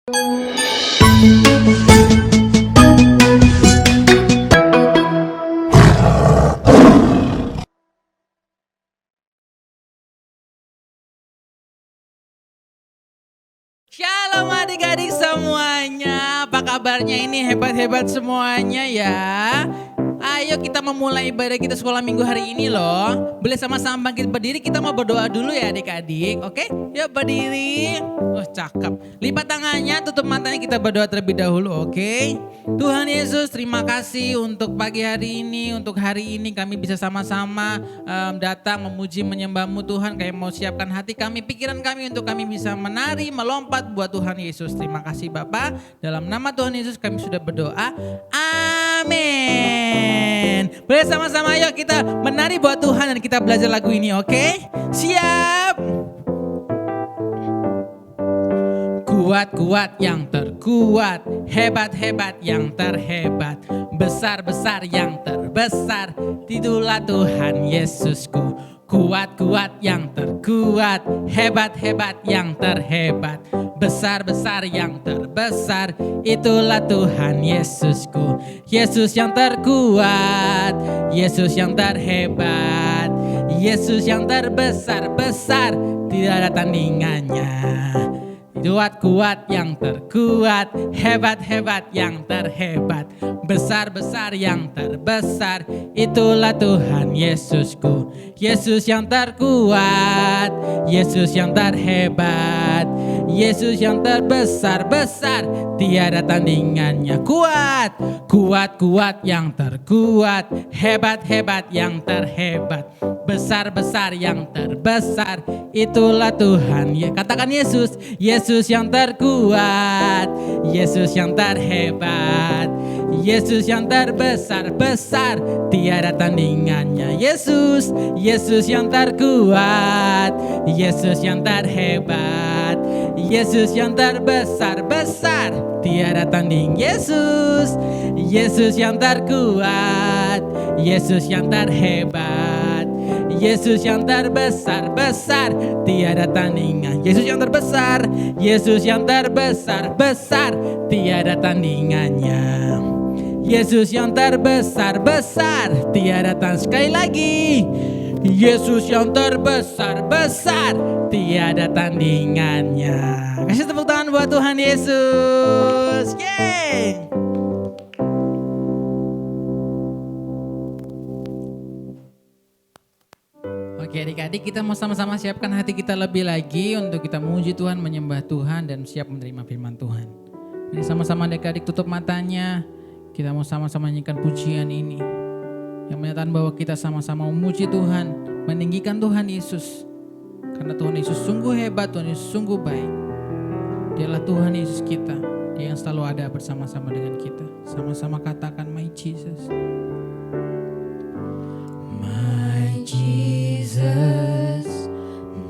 Shalom adik-adik semuanya, apa kabarnya ini hebat-hebat semuanya ya. Ayo kita memulai ibadah kita sekolah minggu hari ini loh. Boleh sama-sama bangkit berdiri, kita mau berdoa dulu ya adik-adik, oke? Yuk berdiri, cakep. Lipat tangannya, tutup matanya, kita berdoa terlebih dahulu, oke? Tuhan Yesus, terima kasih untuk pagi hari ini, untuk hari ini kami bisa sama-sama datang memuji menyembah-Mu Tuhan. Kayak mau siapkan hati kami, pikiran kami untuk kami bisa menari, melompat buat Tuhan Yesus. Terima kasih Bapa, dalam nama Tuhan Yesus kami sudah berdoa, amin. Boleh sama-sama ayo kita menari buat Tuhan dan kita belajar lagu ini, oke? Siap. Kuat-kuat yang terkuat, hebat-hebat yang terhebat, besar-besar yang terbesar, itulah Tuhan Yesusku. Kuat-kuat yang terkuat, hebat-hebat yang terhebat, besar-besar yang terbesar, itulah Tuhan Yesusku. Yesus yang terkuat, Yesus yang terhebat, Yesus yang terbesar-besar, tidak ada tandingannya. Kuat-kuat yang terkuat, hebat-hebat yang terhebat, besar-besar yang terbesar, itulah Tuhan Yesusku. Yesus yang terkuat, Yesus yang terhebat, Yesus yang terbesar-besar, tiada tandingannya. Kuat-kuat yang terkuat, hebat-hebat yang terhebat, besar-besar yang terbesar, itulah Tuhan. Katakan Yesus, Yesus yang terkuat, Yesus yang terhebat, Yesus yang terbesar-besar, tiada tandingannya. Yesus, Yesus yang terkuat, Yesus yang terhebat, Yesus yang terbesar-besar, tiada tanding. Yesus, Yesus yang terkuat, Yesus yang terhebat, Yesus yang terbesar-besar, tiada tandingan. Yesus yang terbesar, Yesus yang terbesar-besar, tiada tandingannya. Yesus yang terbesar-besar, tiada tandingan. Sekali lagi, Yesus yang terbesar-besar, tiada tandingannya. Kasih tepuk tangan buat Tuhan Yesus. Yeay. Oke adik-adik, kita mau sama-sama siapkan hati kita lebih lagi untuk kita memuji Tuhan, menyembah Tuhan, dan siap menerima firman Tuhan. Jadi sama-sama adik-adik tutup matanya, kita mau sama-sama nyanyikan pujian ini yang menyatakan bahwa kita sama-sama memuji Tuhan, meninggikan Tuhan Yesus. Karena Tuhan Yesus sungguh hebat, Tuhan Yesus sungguh baik. Dialah Tuhan Yesus kita, Dia yang selalu ada bersama-sama dengan kita. Sama-sama katakan, My Jesus. My Jesus,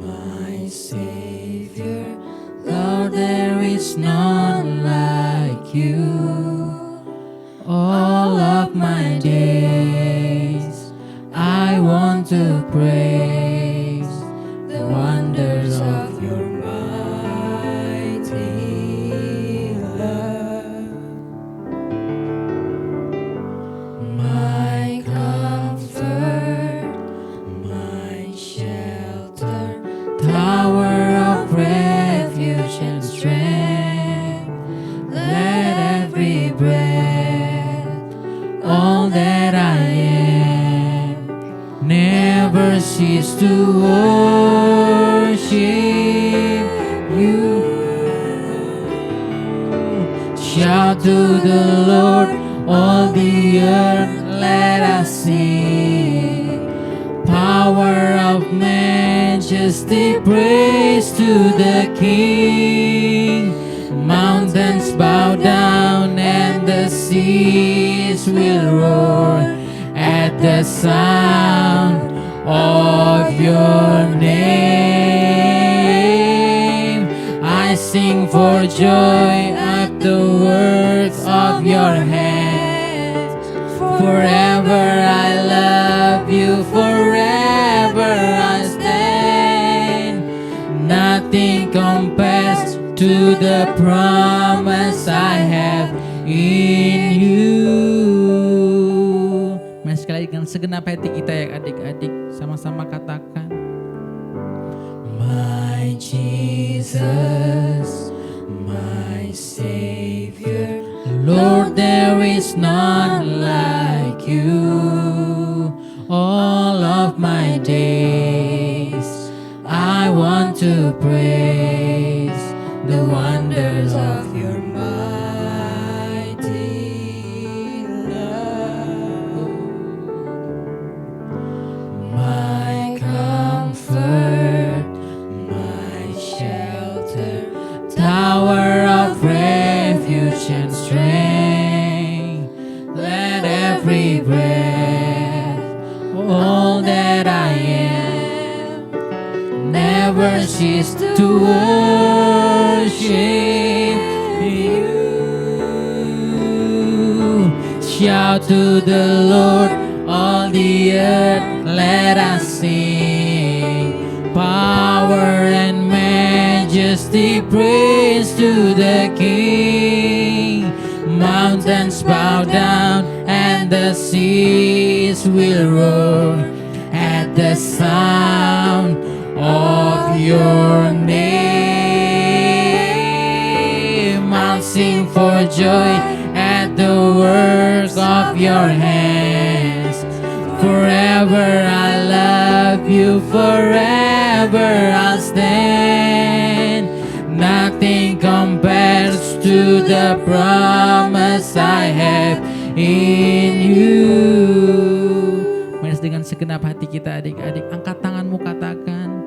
my Savior, Lord, there is none like you. All of my days, I want to praise the wonders of your mighty love. My comfort, my shelter, tower of refuge and strength, let every breath, all that I am, never cease to worship you. Shout to the Lord, all the earth, let us sing. Power of majesty, praise to the King. Mountains bow down and the seas will roar at the sound of your name. I sing for joy at the works of your hands. Forever I love you, forever I stand. Nothing compares to to the promise I have in you. Mari sekali dengan segenap hati kita ya adik-adik, sama-sama katakan. My Jesus, my Savior, Lord, there is none like you. All of my days I want to praise the wonders of your mighty love. My comfort, my shelter, tower of refuge and strength. Let every breath, all that I am, never cease to worship you. Shout to the Lord, all the earth, let us sing. Power and majesty, praise to the King. Mountains bow down and the seas will roar at the sound of your name. I'll sing for joy at the works of your hands. Forever I love you, forever I'll stand. Nothing compares to the promise I have in you. Mari dengan segenap hati kita adik-adik, angkat tanganmu, katakan.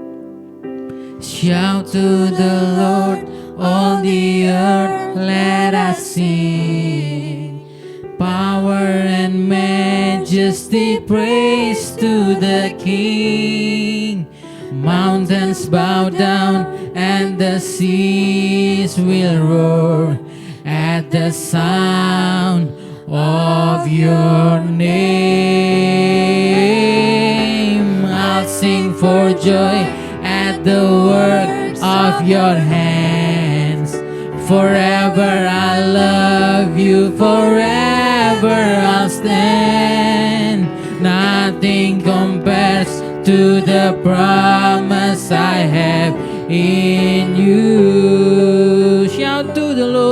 Shout to the Lord, all the earth, let us sing. Power and majesty, praise to the King. Mountains bow down and the seas will roar at the sound of your name. I'll sing for joy at the work of your hands. Forever I love you, forever I'll stand. Nothing compares to the promise I have in you. Shout to the Lord.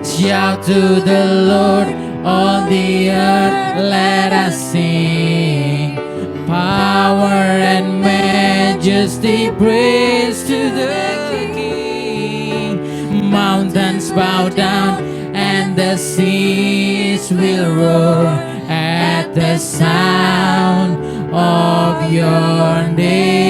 Shout to the Lord, all the earth, let us sing. Power and majesty, praise to the King. Mountains bow down and the seas will roar at the sound of your name.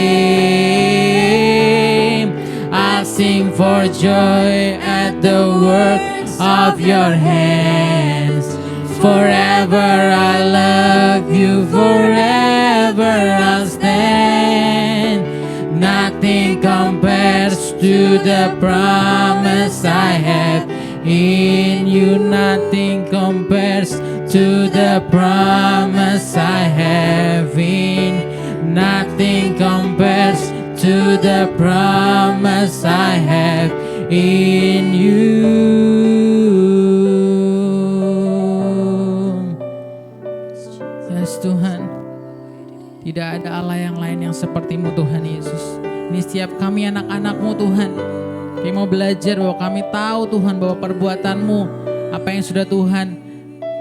I'll sing for joy at the work of your hands. Forever I love you, forever I'll stand. Nothing compares to the promise I have in you. Nothing compares to the promise I have in. Nothing compares to the promise I have in you. Yes Tuhan, tidak ada Allah yang lain yang seperti-Mu Tuhan Yesus. Ini setiap kami anak-anak-Mu Tuhan, kami mau belajar bahwa kami tahu Tuhan bahwa perbuatan-Mu, apa yang sudah Tuhan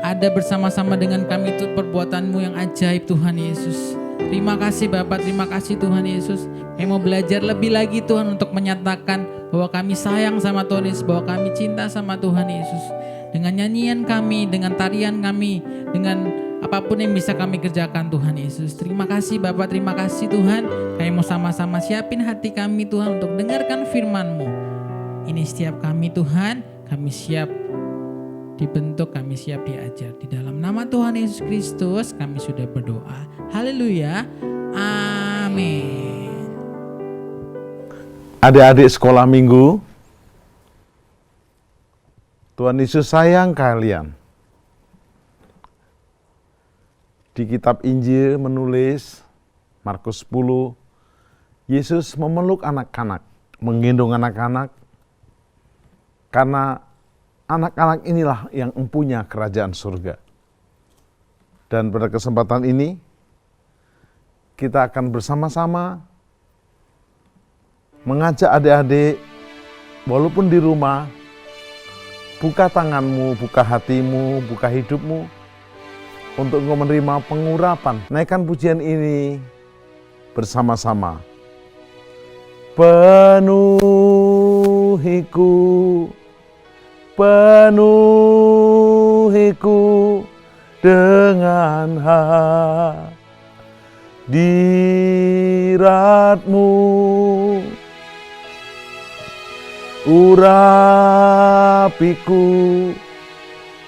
ada bersama-sama dengan kami, itu perbuatan-Mu yang ajaib Tuhan Yesus. Terima kasih Bapak, terima kasih Tuhan Yesus. Kami mau belajar lebih lagi Tuhan untuk menyatakan bahwa kami sayang sama Tuhan Yesus, bahwa kami cinta sama Tuhan Yesus. Dengan nyanyian kami, dengan tarian kami, dengan apapun yang bisa kami kerjakan Tuhan Yesus. Terima kasih Bapak, terima kasih Tuhan. Kami mau sama-sama siapin hati kami Tuhan untuk dengarkan firman-Mu. Ini setiap kami Tuhan, kami siap dibentuk, kami siap diajar. Di dalam nama Tuhan Yesus Kristus kami sudah berdoa. Haleluya. Amin. Adik-adik sekolah minggu, Tuhan Yesus sayang kalian. Di kitab Injil menulis Markus 10 Yesus memeluk anak-anak, menggendong anak-anak, karena anak-anak inilah yang empunya kerajaan surga. Dan pada kesempatan ini, kita akan bersama-sama mengajak adik-adik, walaupun di rumah, buka tanganmu, buka hatimu, buka hidupmu, untuk engkau menerima pengurapan. Naikkan pujian ini bersama-sama. Penuhiku, penuhiku dengan hadirat-Mu. Urapiku,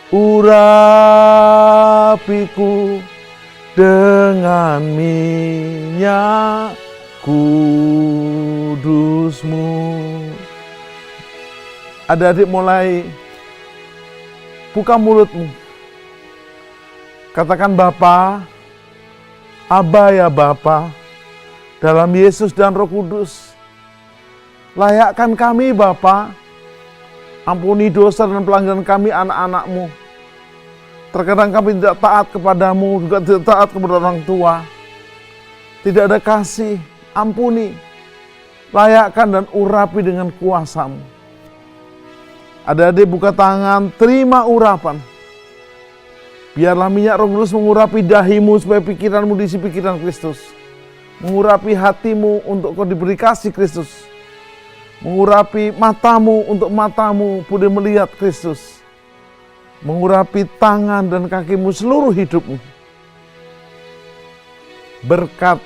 urapiku dengan minyak kudus-Mu. Adik-adik mulai buka mulutmu. Katakan Bapa, Aba ya Bapa, dalam Yesus dan Roh Kudus. Layakkan kami Bapa, ampuni dosa dan pelanggaran kami anak-anak-Mu. Terkadang kami tidak taat kepadamu, juga tidak taat kepada orang tua. Tidak ada kasih, ampuni. Layakkan dan urapi dengan kuasa-Mu. Adik-adik buka tangan, terima urapan. Biarlah minyak Roh Kudus mengurapi dahimu supaya pikiranmu diisi pikiran Kristus. Mengurapi hatimu untuk kau diberi kasih Kristus. Mengurapi matamu untuk matamu boleh melihat Kristus. Mengurapi tangan dan kakimu seluruh hidupmu. Berkat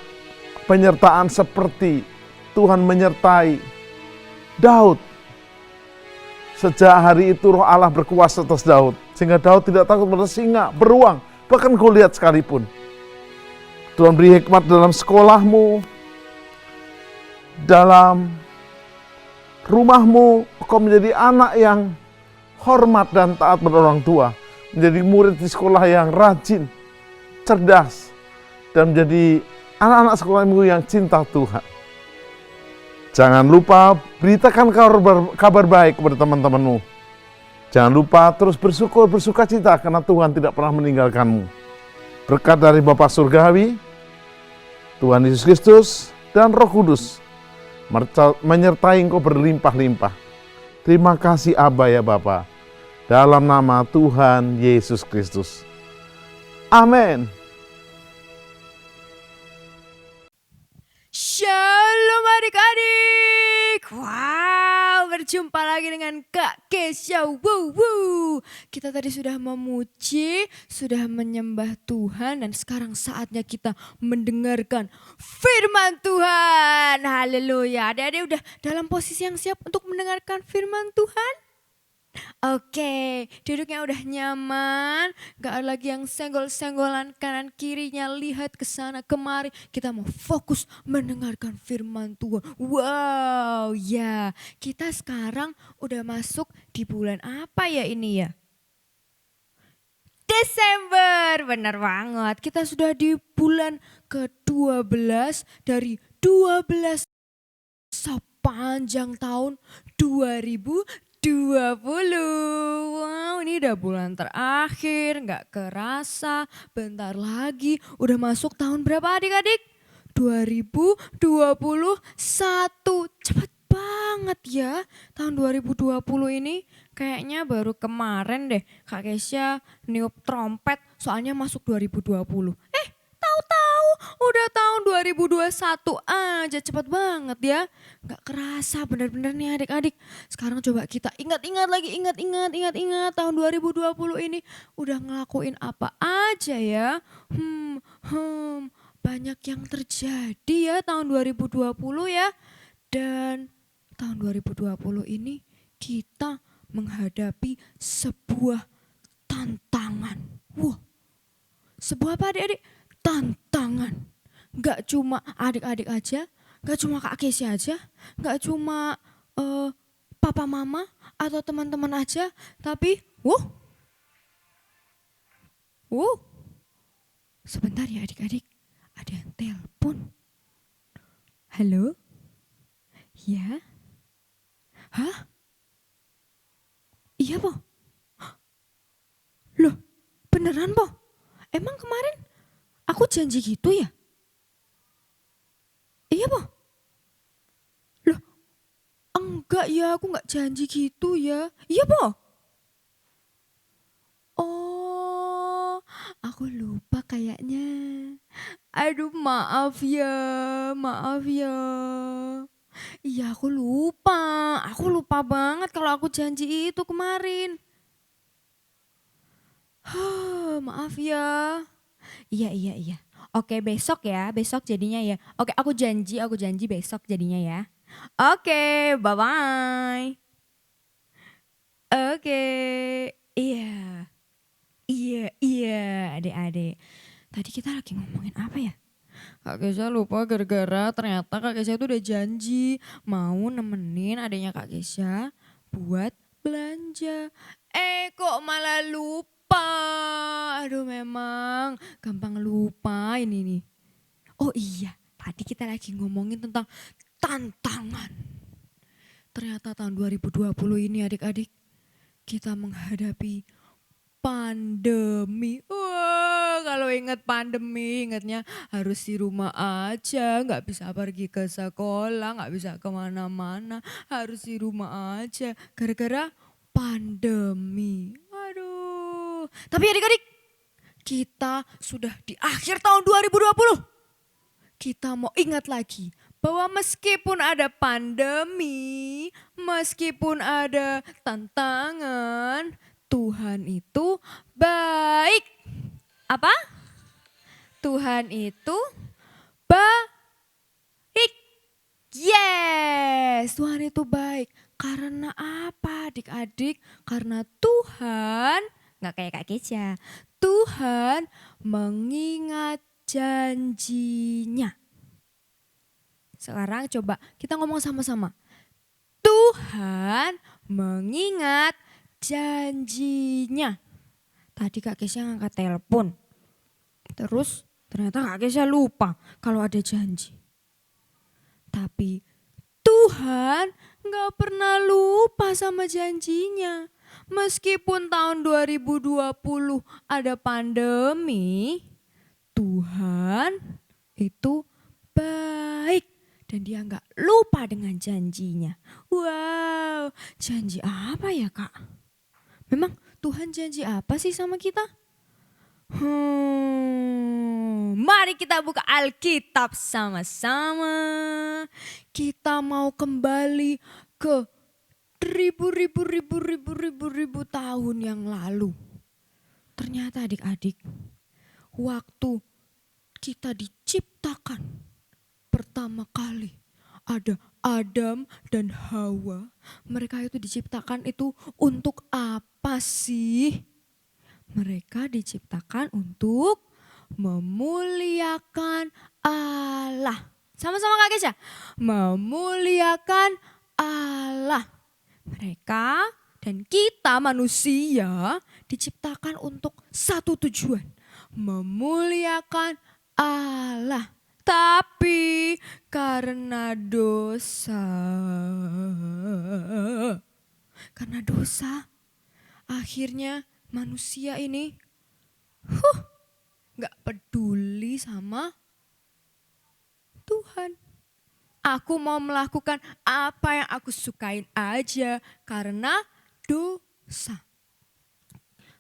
penyertaan seperti Tuhan menyertai Daud. Sejak hari itu Roh Allah berkuasa atas Daud. Sehingga Daud tidak takut pada singa, beruang, bahkan Goliat sekalipun. Tuhan beri hikmat dalam sekolahmu, dalam rumahmu, kau menjadi anak yang hormat dan taat pada orang tua. Menjadi murid di sekolah yang rajin, cerdas, dan menjadi anak-anak sekolahmu yang cinta Tuhan. Jangan lupa beritakan kabar baik kepada teman-temanmu. Jangan lupa terus bersyukur, bersuka cita karena Tuhan tidak pernah meninggalkanmu. Berkat dari Bapa Surgawi, Tuhan Yesus Kristus, dan Roh Kudus menyertai engkau berlimpah-limpah. Terima kasih Aba ya Bapa. Dalam nama Tuhan Yesus Kristus. Amin. Shalom adik-adik. Wow, berjumpa lagi dengan Kak Kesha. Kita tadi sudah memuji, sudah menyembah Tuhan, dan sekarang saatnya kita mendengarkan firman Tuhan. Haleluya. Adik-adik udah dalam posisi yang siap untuk mendengarkan firman Tuhan? Oke, duduknya udah nyaman, gak ada lagi yang senggol-senggolan kanan kirinya, lihat ke sana kemari. Kita mau fokus mendengarkan firman Tuhan. Wow, ya, kita sekarang udah masuk di bulan apa ya ini ya? Desember, benar banget. Kita sudah di bulan ke-12 dari 12 sepanjang tahun 2020. Wow, ini udah bulan terakhir, gak kerasa. Bentar lagi udah masuk tahun berapa adik-adik? 2021. Cepet banget ya tahun 2020 ini. Kayaknya baru kemarin deh Kak Kesha niup trompet soalnya masuk 2020. Tahu-tahu udah tahun 2021 aja, cepet banget ya. Gak kerasa bener-bener nih adik-adik. Sekarang coba kita ingat-ingat lagi, ingat-ingat tahun 2020 ini udah ngelakuin apa aja ya. Banyak yang terjadi ya tahun 2020 ya. Dan tahun 2020 ini kita menghadapi sebuah tantangan. Wah, sebuah apa adik-adik? Tantangan. Gak cuma adik-adik aja, gak cuma Kak Kesha aja, gak cuma papa mama atau teman-teman aja, tapi sebentar ya adik-adik, ada yang telepon. Halo? Ya? Hah? Iya, Po. Loh, beneran, Po? Emang kemarin aku janji gitu ya? Iya, Po. Loh, enggak ya, aku enggak janji gitu ya. Iya, Po. Oh, aku lupa kayaknya. Aduh, maaf ya, maaf ya. Iya, aku lupa. Aku lupa banget kalau aku janji itu kemarin. Maaf ya. Iya, iya, iya. Oke, besok ya, besok jadinya ya. Oke, aku janji besok jadinya ya. Oke, bye-bye. Oke, iya, iya, iya, adik-adik. Tadi kita lagi ngomongin apa ya? Kak Kesha lupa gara-gara ternyata Kak Kesha itu udah janji mau nemenin adanya Kak Kesha buat belanja. Kok malah lupa? Aduh memang gampang lupa ini nih. Oh iya, tadi kita lagi ngomongin tentang tantangan. Ternyata tahun 2020 ini adik-adik kita menghadapi pandemi. Wah, kalau ingat pandemi, ingatnya harus di rumah aja, nggak bisa pergi ke sekolah, nggak bisa kemana-mana, harus di rumah aja. Gara-gara pandemi. Aduh. Tapi adik-adik, kita sudah di akhir tahun 2020. Kita mau ingat lagi bahwa meskipun ada pandemi, meskipun ada tantangan, Tuhan itu baik. Apa? Tuhan itu baik. Yes, Tuhan itu baik. Karena apa adik-adik? Karena Tuhan, nggak kayak Kak Kecia, Tuhan mengingat janjinya. Sekarang coba kita ngomong sama-sama. Tuhan mengingat janjinya. Tadi Kak Kesha ngangkat telepon. Terus ternyata Kak Kesha lupa kalau ada janji. Tapi Tuhan gak pernah lupa sama janjinya. Meskipun tahun 2020 ada pandemi, Tuhan itu baik. Dan dia gak lupa dengan janjinya. Wow, janji apa ya Kak? Memang Tuhan janji apa sih sama kita? Mari kita buka Alkitab sama-sama. Kita mau kembali ke ribu tahun yang lalu. Ternyata adik-adik, waktu kita diciptakan pertama kali ada Adam dan Hawa. Mereka itu diciptakan itu untuk apa sih? Mereka diciptakan untuk memuliakan Allah. Sama-sama Kak Kesha. Memuliakan Allah. Mereka dan kita manusia diciptakan untuk satu tujuan. Memuliakan Allah. Tapi karena dosa, akhirnya manusia ini gak peduli sama Tuhan. Aku mau melakukan apa yang aku sukain aja karena dosa.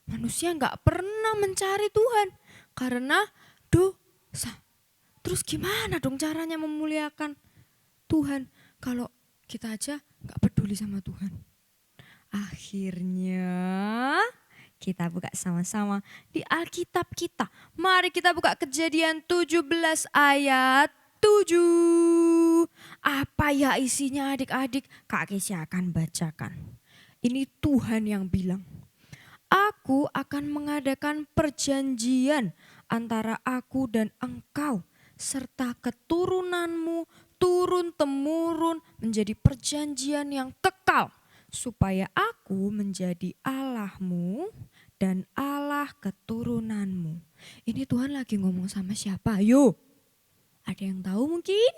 Manusia gak pernah mencari Tuhan karena dosa. Terus gimana dong caranya memuliakan Tuhan kalau kita aja gak peduli sama Tuhan? Akhirnya kita buka sama-sama di Alkitab kita. Mari kita buka Kejadian 17 ayat 7. Apa ya isinya adik-adik? Kak Kesha akan bacakan. Ini Tuhan yang bilang, aku akan mengadakan perjanjian antara aku dan engkau serta keturunanmu turun-temurun menjadi perjanjian yang kekal, supaya aku menjadi Allahmu dan Allah keturunanmu. Ini Tuhan lagi ngomong sama siapa? Ayo, ada yang tahu mungkin?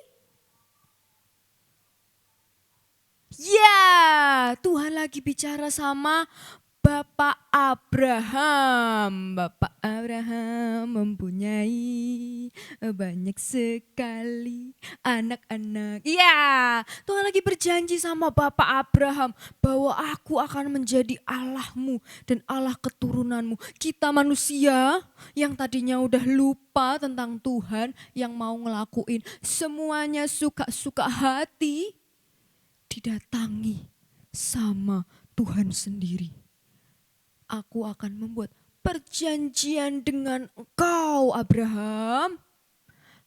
Ya, Tuhan lagi bicara sama Bapak Abraham. Bapak Abraham mempunyai banyak sekali anak-anak. Ya, Tuhan lagi berjanji sama Bapak Abraham bahwa aku akan menjadi Allahmu dan Allah keturunanmu. Kita manusia yang tadinya udah lupa tentang Tuhan, yang mau ngelakuin semuanya suka-suka hati, didatangi sama Tuhan sendiri. Aku akan membuat perjanjian dengan engkau, Abraham.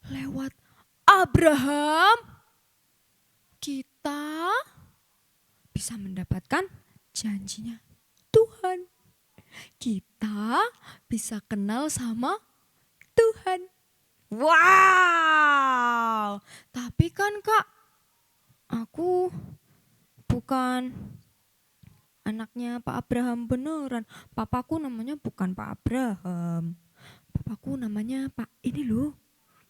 Lewat Abraham, kita bisa mendapatkan janjinya Tuhan. Kita bisa kenal sama Tuhan. Wow, tapi kan Kak, aku bukan anaknya Pak Abraham beneran. Papaku namanya bukan Pak Abraham. Papaku namanya Pak ini loh.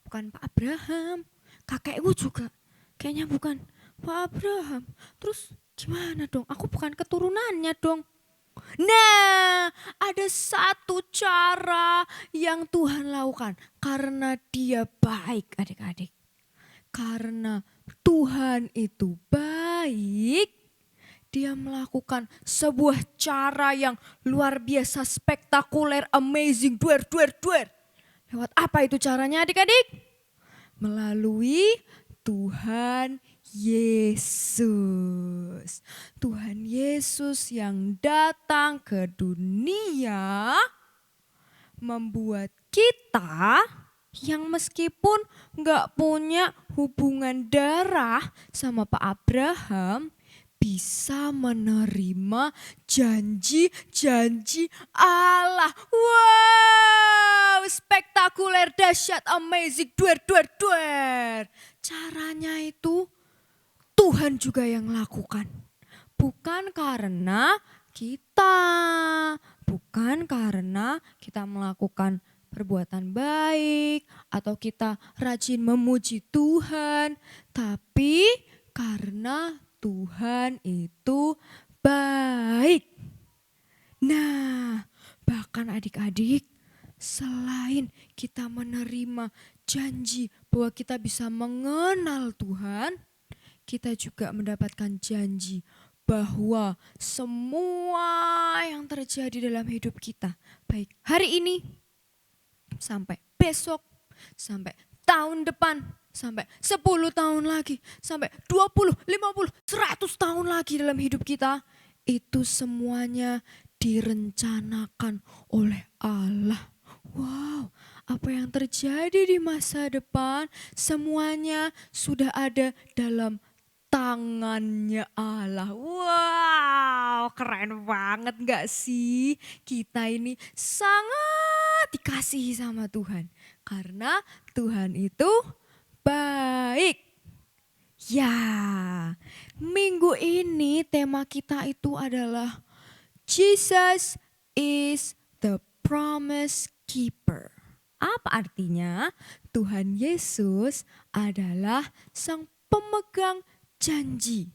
Bukan Pak Abraham. Kakekku juga kayaknya bukan Pak Abraham. Terus gimana dong? Aku bukan keturunannya dong. Nah, ada satu cara yang Tuhan lakukan. Karena dia baik adik-adik. Karena Tuhan itu baik. Dia melakukan sebuah cara yang luar biasa, spektakuler, amazing, duer. Lewat apa itu caranya adik-adik? Melalui Tuhan Yesus. Tuhan Yesus yang datang ke dunia membuat kita yang meskipun gak punya hubungan darah sama Pak Abraham, bisa menerima janji-janji Allah. Wow, spektakuler, dahsyat, amazing, duer. Caranya itu Tuhan juga yang lakukan. Bukan karena kita melakukan perbuatan baik atau kita rajin memuji Tuhan, tapi karena Tuhan itu baik. Nah, bahkan adik-adik, selain kita menerima janji bahwa kita bisa mengenal Tuhan, kita juga mendapatkan janji bahwa semua yang terjadi dalam hidup kita, baik hari ini, sampai besok, sampai tahun depan, sampai 10 tahun lagi, sampai 20, 50, 100 tahun lagi dalam hidup kita, itu semuanya direncanakan oleh Allah. Wow, apa yang terjadi di masa depan semuanya sudah ada dalam tangannya Allah. Wow, keren banget gak sih? Kita ini sangat dikasihi sama Tuhan. Karena Tuhan itu baik. Ya, minggu ini tema kita itu adalah Jesus is the promise keeper. Apa artinya? Tuhan Yesus adalah sang pemegang janji.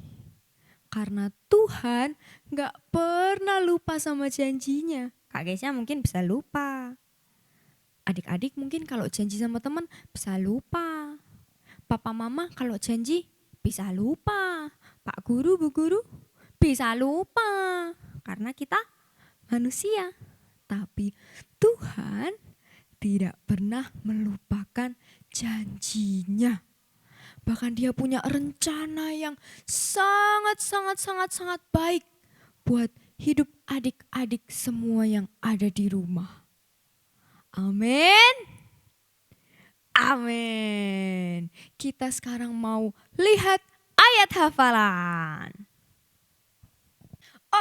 Karena Tuhan gak pernah lupa sama janjinya. Kak Gesya mungkin bisa lupa. Adik-adik mungkin kalau janji sama teman bisa lupa. Papa mama kalau janji bisa lupa. Pak guru, bu guru bisa lupa. Karena kita manusia. Tapi Tuhan tidak pernah melupakan janjinya. Bahkan dia punya rencana yang sangat baik buat hidup adik-adik semua yang ada di rumah. Amin. Amin. Kita sekarang mau lihat ayat hafalan.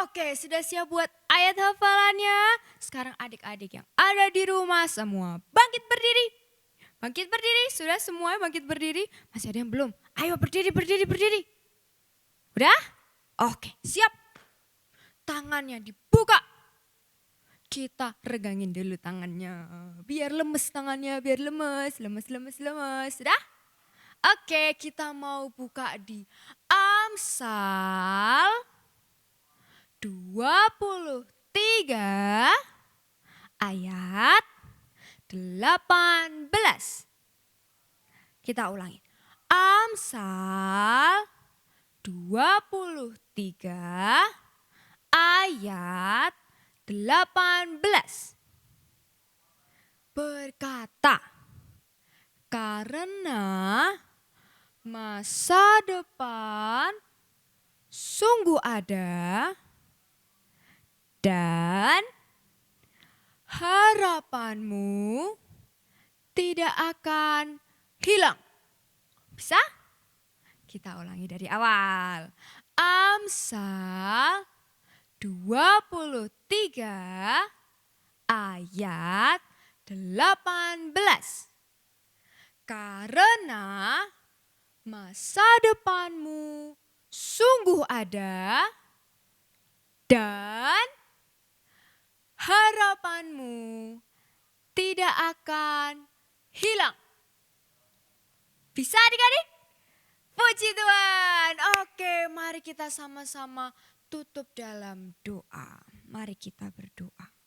Oke, sudah siap buat ayat hafalannya? Sekarang adik-adik yang ada di rumah semua bangkit berdiri. Bangkit berdiri, sudah semua bangkit berdiri. Masih ada yang belum? Ayo berdiri. Udah? Oke, siap. Tangannya dibuka. Kita regangin dulu tangannya. Biar lemes tangannya, biar lemes. Sudah? Oke, kita mau buka di Amsal 23 ayat 18. Kita ulangi. Amsal 23 ayat 18 berkata, karena masa depan sungguh ada dan harapanmu tidak akan hilang. Bisa? Kita ulangi dari awal. Amsal 23 ayat 18. Karena masa depanmu sungguh ada dan harapanmu tidak akan hilang. Bisa adik-adik? Puji Tuhan. Oke, mari kita sama-sama tutup dalam doa. Mari kita berdoa.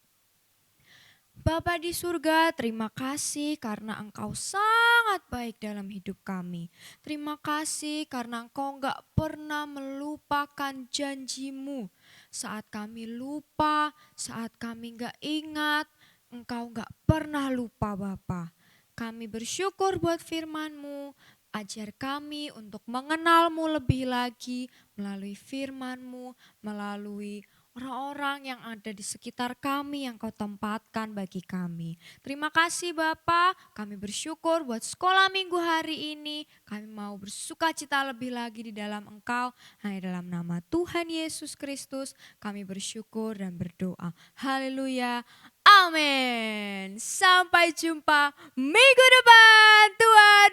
Bapa di surga, terima kasih karena Engkau sangat baik dalam hidup kami. Terima kasih karena Engkau enggak pernah melupakan janji-Mu. Saat kami lupa, saat kami enggak ingat, Engkau enggak pernah lupa Bapa. Kami bersyukur buat firman-Mu. Ajar kami untuk mengenal-Mu lebih lagi melalui firman-Mu, melalui orang-orang yang ada di sekitar kami yang Kau tempatkan bagi kami. Terima kasih Bapa, kami bersyukur buat sekolah minggu hari ini. Kami mau bersuka cita lebih lagi di dalam Engkau. Hanya dalam nama Tuhan Yesus Kristus kami bersyukur dan berdoa. Haleluya. Amin. Sampai jumpa minggu depan. Tuhan